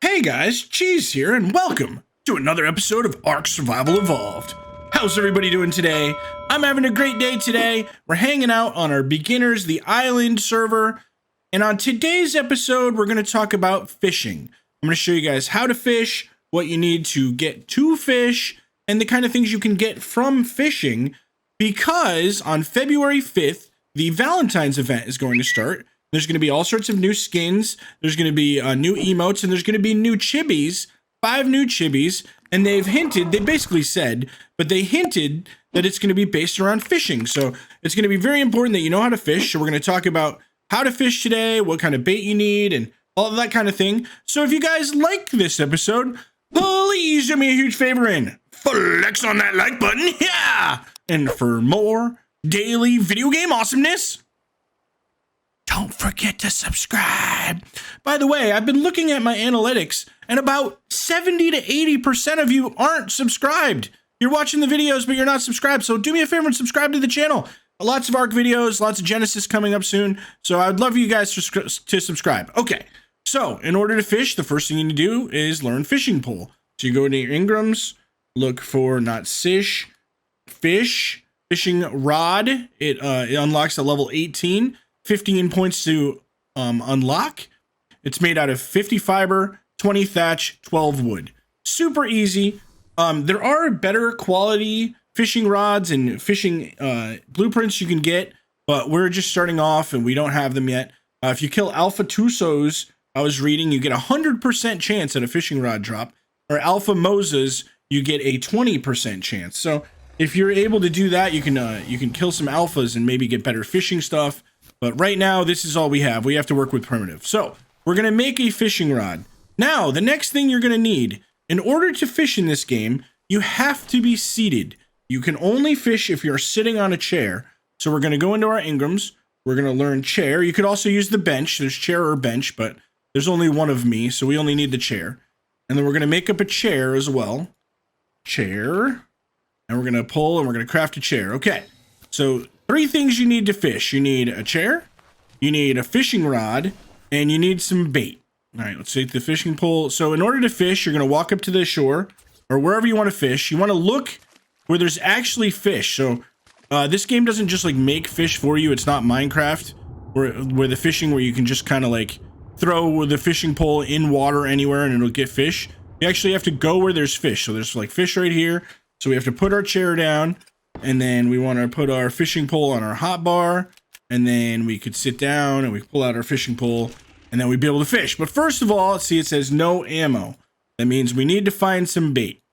Hey guys, Cheese here, and welcome to another episode of Ark Survival Evolved. How's everybody doing today? I'm having a great day today. We're hanging out on our Beginners the Island server, and on today's episode, we're going to talk about fishing. I'm going to show you guys how to fish, what you need to get to fish, and the kind of things you can get from fishing, because on February 5th, the Valentine's event is going to start. There's going to be all sorts of new skins. There's going to be new emotes, and there's going to be new chibis, 5 new chibis. And they've hinted, they basically said, but they hinted that it's going to be based around fishing. So it's going to be very important that you know how to fish. So we're going to talk about how to fish today, what kind of bait you need, and all of that kind of thing. So if you guys like this episode, please do me a huge favor and flex on that like button. Yeah! And for more daily video game awesomeness, don't forget to subscribe. By the way, I've been looking at my analytics, and about 70 to 80% of you aren't subscribed. You're watching the videos, but you're not subscribed. So do me a favor and subscribe to the channel. Lots of Ark videos, lots of Genesis coming up soon. So I'd love you guys to subscribe. Okay, so in order to fish, the first thing you need to do is learn fishing pole. So you go into your Ingrams, look for not fish, fishing rod. It unlocks at level 18. 15 points to unlock. It's made out of 50 fiber, 20 thatch, 12 wood. Super easy. There are better quality fishing rods and fishing blueprints you can get, but we're just starting off and we don't have them yet. If you kill Alpha Tusos, I was reading, you get a 100% chance at a fishing rod drop, or Alpha Moses, you get a 20% chance. So if you're able to do that, you can kill some alphas and maybe get better fishing stuff. But right now, this is all we have. We have to work with primitive. So we're going to make a fishing rod. Now, the next thing you're going to need, in order to fish in this game, you have to be seated. You can only fish if you're sitting on a chair. So we're going to go into our Ingrams. We're going to learn chair. You could also use the bench. There's chair or bench, but there's only one of me, so we only need the chair. And then we're going to make up a chair as well. Chair. And we're going to pull and we're going to craft a chair. Okay. So 3 things you need to fish. You need a chair, you need a fishing rod, and you need some bait. All right, let's take the fishing pole. So in order to fish, you're going to walk up to the shore or wherever you want to fish. You want to look where there's actually fish. So this game doesn't just like make fish for you. It's not Minecraft where the fishing where you can just kind of like throw the fishing pole in water anywhere and it'll get fish. You actually have to go where there's fish. So there's like fish right here. So we have to put our chair down. And then we want to put our fishing pole on our hotbar, and then we could sit down and we pull out our fishing pole, and then we'd be able to fish. But first of all, see, it says no ammo. That means we need to find some bait.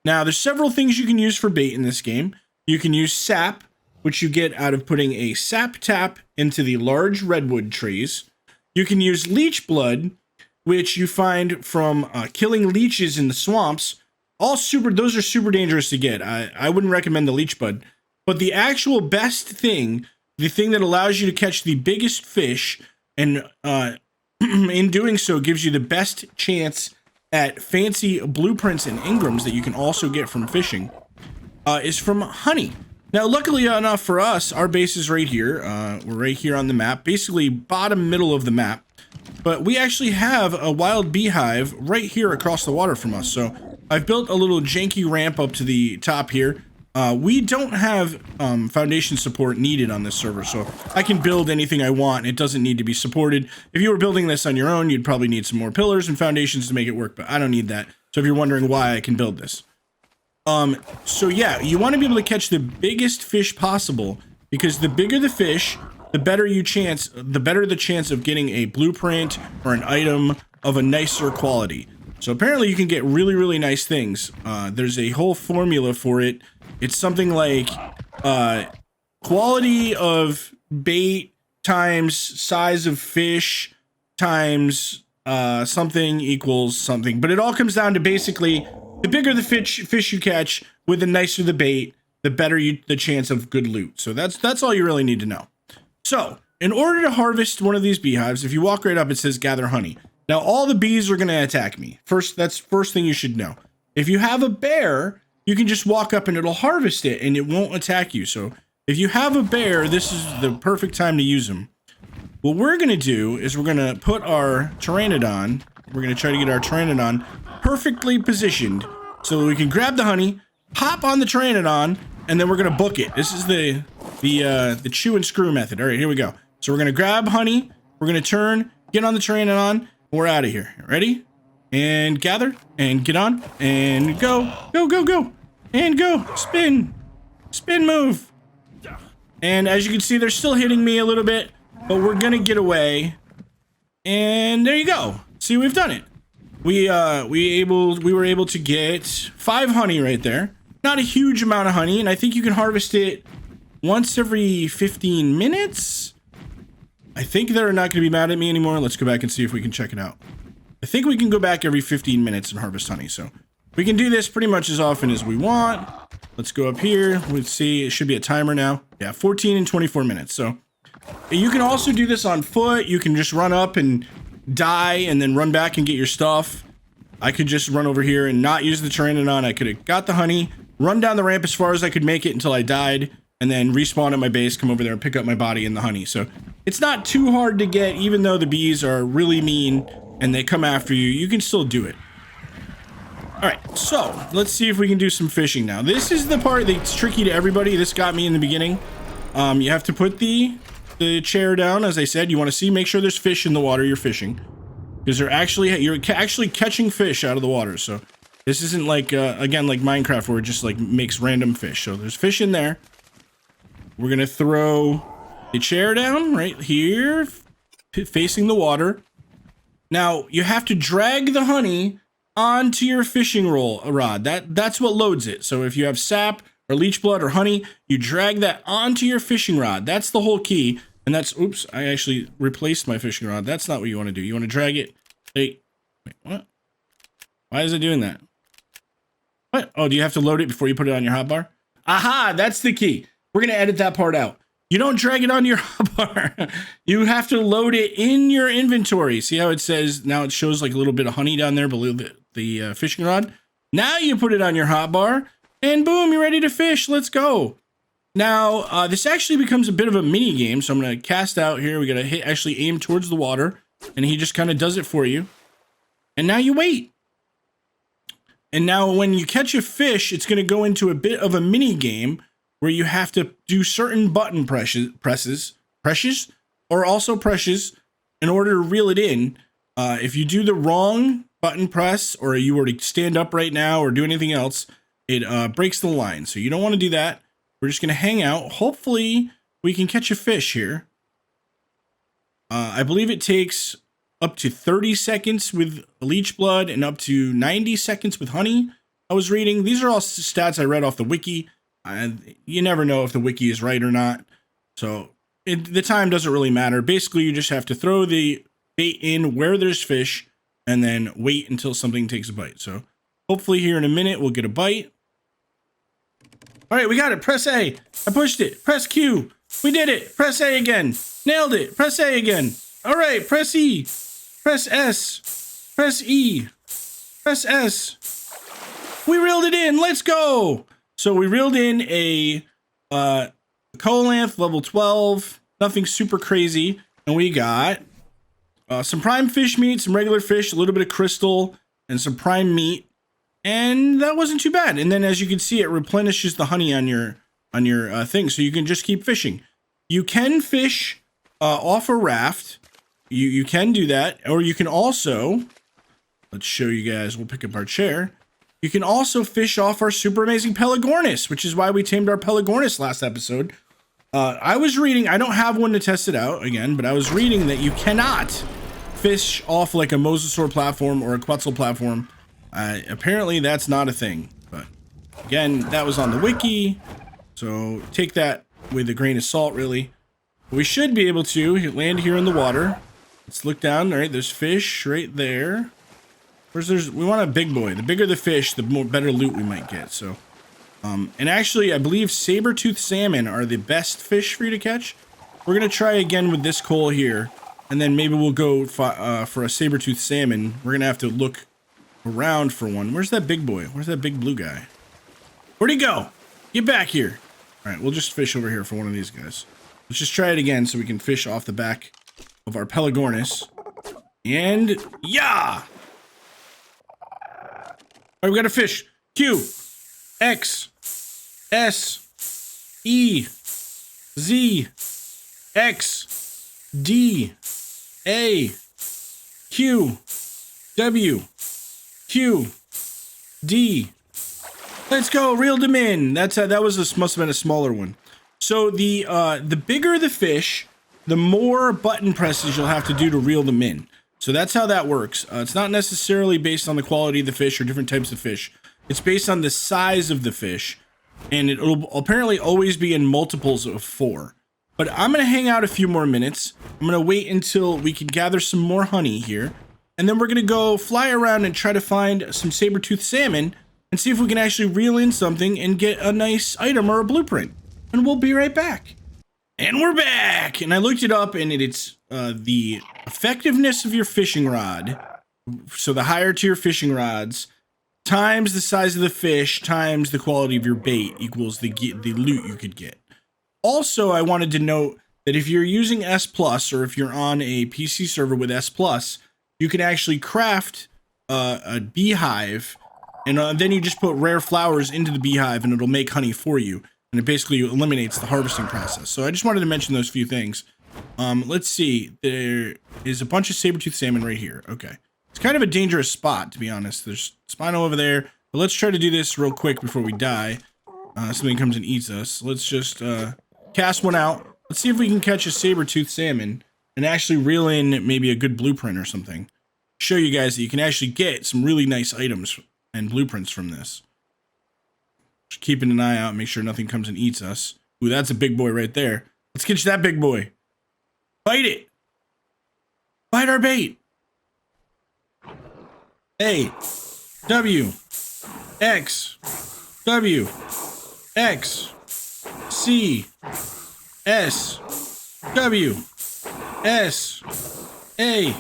Now, there's several things you can use for bait in this game. You can use sap, which you get out of putting a sap tap into the large redwood trees. You can use leech blood, which you find from killing leeches in the swamps. Those are super dangerous to get. I wouldn't recommend the leech bud, but the actual best thing, the thing that allows you to catch the biggest fish, and in doing so gives you the best chance at fancy blueprints and Ingrams that you can also get from fishing, is from honey. Now, luckily enough for us, our base is right here. We're right here on the map, basically bottom middle of the map, but we actually have a wild beehive right here across the water from us. So I've built a little janky ramp up to the top here. We don't have foundation support needed on this server, so I can build anything I want. It doesn't need to be supported. If you were building this on your own, you'd probably need some more pillars and foundations to make it work, but I don't need that. So if you're wondering why I can build this. So yeah, you want to be able to catch the biggest fish possible, because the bigger the fish, the better the chance of getting a blueprint or an item of a nicer quality. So apparently you can get really, really nice things. There's a whole formula for it. It's something like quality of bait times size of fish times something equals something. But it all comes down to basically the bigger the fish you catch with the nicer the bait, the better the chance of good loot. So that's all you really need to know. So in order to harvest one of these beehives, if you walk right up, it says gather honey. Now, all the bees are going to attack me. That's first thing you should know. If you have a bear, you can just walk up and it'll harvest it and it won't attack you. So if you have a bear, this is the perfect time to use them. What we're going to do is we're going to put our Pteranodon We're going to try to get our Pteranodon perfectly positioned so we can grab the honey, hop on the Pteranodon, and then we're going to book it. This is the chew and screw method. All right, here we go. So we're going to grab honey. We're going to turn, get on the Pteranodon, and we're out of here. Ready? And gather, and get on, and go. Go, go, go. And go. Spin. Spin move. And as you can see, they're still hitting me a little bit, but we're going to get away. And there you go. See, we've done it. We were able to get 5 honey right there. Not a huge amount of honey, and I think you can harvest it once every 15 minutes. I think they're not going to be mad at me anymore. Let's go back and see if we can check it out. I think we can go back every 15 minutes and harvest honey, so we can do this pretty much as often as we want. Let's go up here. Let's see. It should be a timer now. Yeah, 14 and 24 minutes. So you can also do this on foot. You can just run up and die and then run back and get your stuff. I could just run over here and not use the Pteranodon. I could have got the honey, run down the ramp as far as I could make it until I died, and then respawn at my base, come over there and pick up my body and the honey. So it's not too hard to get, even though the bees are really mean and they come after you. You can still do it. All right, so let's see if we can do some fishing now. This is the part that's tricky to everybody. This got me in the beginning. You have to put the chair down, as I said. You want to make sure there's fish in the water you're fishing, because you're actually catching fish out of the water. So this isn't like again like Minecraft where it just like makes random fish. So there's fish in there. We're gonna throw the chair down right here, facing the water. Now you have to drag the honey onto your fishing rod. That's what loads it. So if you have sap or leech blood or honey, you drag that onto your fishing rod. That's the whole key. And that's, oops, I actually replaced my fishing rod. That's not what you want to do. You want to drag it. Hey, wait, what? Why is it doing that? What? Oh, do you have to load it before you put it on your hotbar? Aha, that's the key. We're going to edit that part out. You don't drag it onto your hotbar. You have to load it in your inventory. See how it says, now it shows like a little bit of honey down there below the fishing rod. Now you put it on your hotbar and boom, you're ready to fish. Let's go. Now, this actually becomes a bit of a mini game. So I'm going to cast out here. We got to actually aim towards the water, and he just kind of does it for you. And now you wait. And now when you catch a fish, it's going to go into a bit of a mini game where you have to do certain button presses in order to reel it in. If you do the wrong button press, or you were to stand up right now or do anything else, it breaks the line. So you don't want to do that. We're just going to hang out. Hopefully we can catch a fish here. I believe it takes up to 30 seconds with leech blood and up to 90 seconds with honey. I was reading. These are all stats I read off the wiki. You never know if the wiki is right or not. So the time doesn't really matter. Basically, you just have to throw the bait in where there's fish and then wait until something takes a bite. So hopefully here in a minute, we'll get a bite. All right, we got it. Press A. I pushed it. Press Q. We did it. Press A again. Nailed it. Press A again. All right, press E. Press S. Press E. Press S. We reeled it in. Let's go. So we reeled in a Coalanth level 12. Nothing super crazy. And we got some prime fish meat, some regular fish, a little bit of crystal, and some prime meat. And that wasn't too bad. And then as you can see, it replenishes the honey on your thing. So you can just keep fishing. You can fish off a raft. You can do that. Or you can also, let's show you guys, we'll pick up our chair. You can also fish off our super amazing Pelagornis, which is why we tamed our Pelagornis last episode. I was reading, I don't have one to test it out again, but I was reading that you cannot fish off like a Mosasaur platform or a Quetzal platform. Apparently that's not a thing, but again, that was on the wiki, so take that with a grain of salt, really. We should be able to land here in the water. Let's look down. All right, there's fish right there. We want a big boy. The bigger the fish, the better loot we might get. So, and actually, I believe saber-toothed salmon are the best fish for you to catch. We're gonna try again with this coal here, and then maybe we'll go for a saber-toothed salmon. We're gonna have to look around for one. Where's that big boy? Where's that big blue guy? Where'd he go? Get back here. All right, we'll just fish over here for one of these guys. Let's just try it again so we can fish off the back of our Pelagornis. And yeah, All right, we got a fish. Q, X, S, E, Z, X, D, A, Q, W, Q, D. Let's go, reeled him in. That was must have been a smaller one. So the bigger the fish, the more button presses you'll have to do to reel them in. So that's how that works. It's not necessarily based on the quality of the fish or different types of fish. It's based on the size of the fish, and it'll apparently always be in multiples of 4. But I'm gonna hang out a few more minutes. I'm gonna wait until we can gather some more honey here, and then we're gonna go fly around and try to find some saber-toothed salmon and see if we can actually reel in something and get a nice item or a blueprint. And we'll be right back. And we're back! And I looked it up, and it's the effectiveness of your fishing rod. So the higher tier fishing rods times the size of the fish times the quality of your bait equals the loot you could get. Also, I wanted to note that if you're using S+, or if you're on a PC server with S+, you can actually craft a beehive, and then you just put rare flowers into the beehive, and it'll make honey for you. And it basically eliminates the harvesting process. So I just wanted to mention those few things. Let's see. There is a bunch of saber-toothed salmon right here. Okay. It's kind of a dangerous spot, to be honest. There's spino over there. But let's try to do this real quick before we die. Something comes and eats us. Let's just cast one out. Let's see if we can catch a saber-toothed salmon and actually reel in maybe a good blueprint or something. Show you guys that you can actually get some really nice items and blueprints from this. Just keeping an eye out, make sure nothing comes and eats us. Ooh, that's a big boy right there. Let's catch that big boy. Bite it. Bite our bait. A, W, X, W, X, C, S, W, S, A,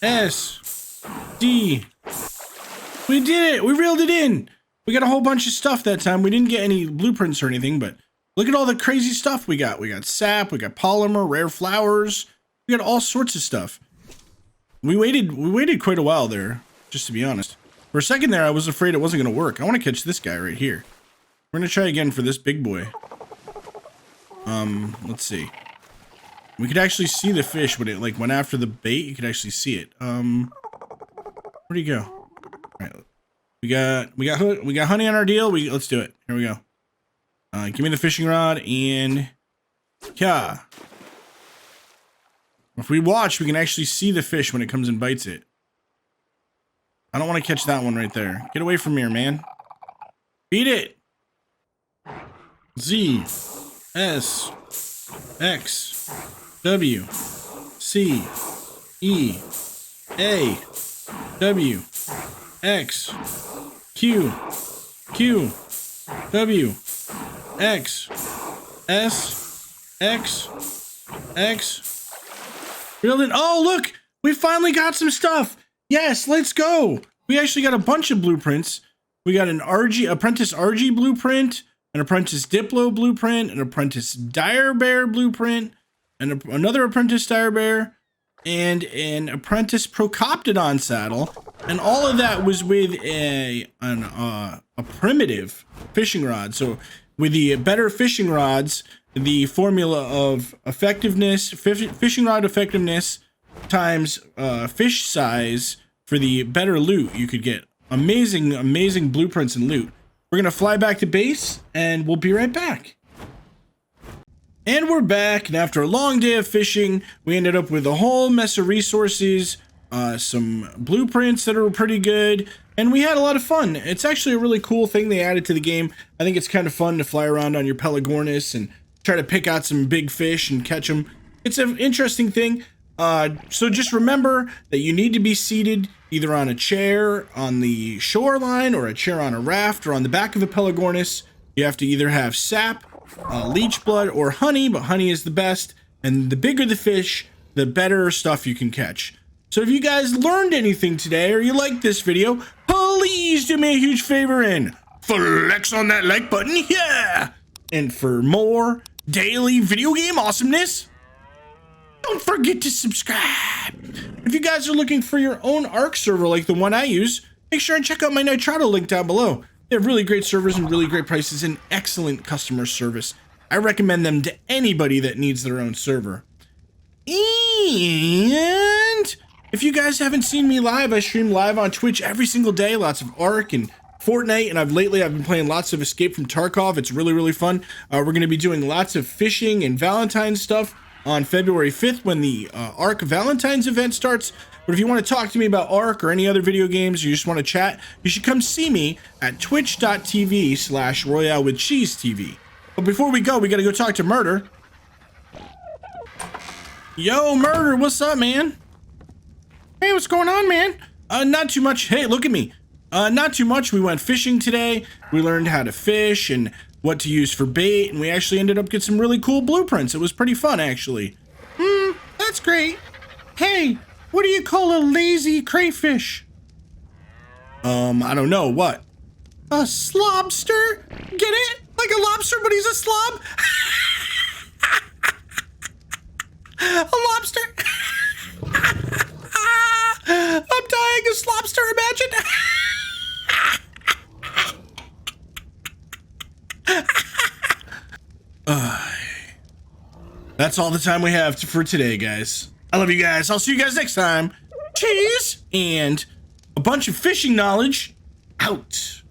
S, D. We did it! We reeled it in! We got a whole bunch of stuff that time. We didn't get any blueprints or anything, but look at all the crazy stuff we got. We got sap, we got polymer, rare flowers. We got all sorts of stuff. We waited quite a while there, just to be honest. For a second there, I was afraid it wasn't going to work. I want to catch this guy right here. We're going to try again for this big boy. Let's see. We could actually see the fish when it went after the bait. You could actually see it. Where'd he go? All right. We got honey on our deal. Let's do it. Here we go. Give me the fishing rod and yeah. If we watch, we can actually see the fish when it comes and bites it. I don't want to catch that one right there. Get away from here, man. Beat it. Z, S, X, W, C, E, A, W, X, Q, W, X, S, X. Reeled in. Oh, look! We finally got some stuff! Yes, let's go! We actually got a bunch of blueprints. We got an Apprentice RG blueprint, an Apprentice Diplo blueprint, an Apprentice Dire Bear blueprint, and another Apprentice Dire Bear, and an Apprentice Procoptodon saddle. And all of that was with a primitive fishing rod. So with the better fishing rods, the formula of effectiveness, fishing rod effectiveness times fish size for the better loot, you could get amazing blueprints and loot. We're going to fly back to base and we'll be right back. And we're back, and after a long day of fishing, we ended up with a whole mess of resources, some blueprints that are pretty good, and we had a lot of fun. It's actually a really cool thing they added to the game. I think it's kind of fun to fly around on your Pelagornis and try to pick out some big fish and catch them. It's an interesting thing. So just remember that you need to be seated either on a chair on the shoreline or a chair on a raft or on the back of a Pelagornis. You have to either have sap, leech blood, or honey, but honey is the best. And the bigger the fish, the better stuff you can catch. So if you guys learned anything today or you liked this video, please do me a huge favor and flex on that like button, yeah! And for more daily video game awesomeness, don't forget to subscribe. If you guys are looking for your own Ark server like the one I use, make sure and check out my Nitrado link down below. They have really great servers and really great prices and excellent customer service. I recommend them to anybody that needs their own server. And if you guys haven't seen me live, I stream live on Twitch every single day. Lots of Ark and Fortnite, and I've been playing lots of Escape from Tarkov. It's really, really fun. We're going to be doing lots of fishing and Valentine's stuff on February 5th when the Ark Valentine's event starts. But if you want to talk to me about Ark or any other video games, or you just want to chat, you should come see me at twitch.tv/RoyaleWithCheese. But before we go, we got to go talk to Murder. Yo, Murder, what's up, man? Hey, what's going on, man? Not too much. Hey, look at me. Not too much. We went fishing today. We learned how to fish and what to use for bait, and we actually ended up getting some really cool blueprints. It was pretty fun, actually. That's great. Hey, what do you call a lazy crayfish? I don't know. What? A slobster? Get it? Like a lobster, but he's a slob? A lobster? I'm dying. A slobster, imagine. That's all the time we have for today, guys. I love you guys. I'll see you guys next time. Cheese and a bunch of fishing knowledge out.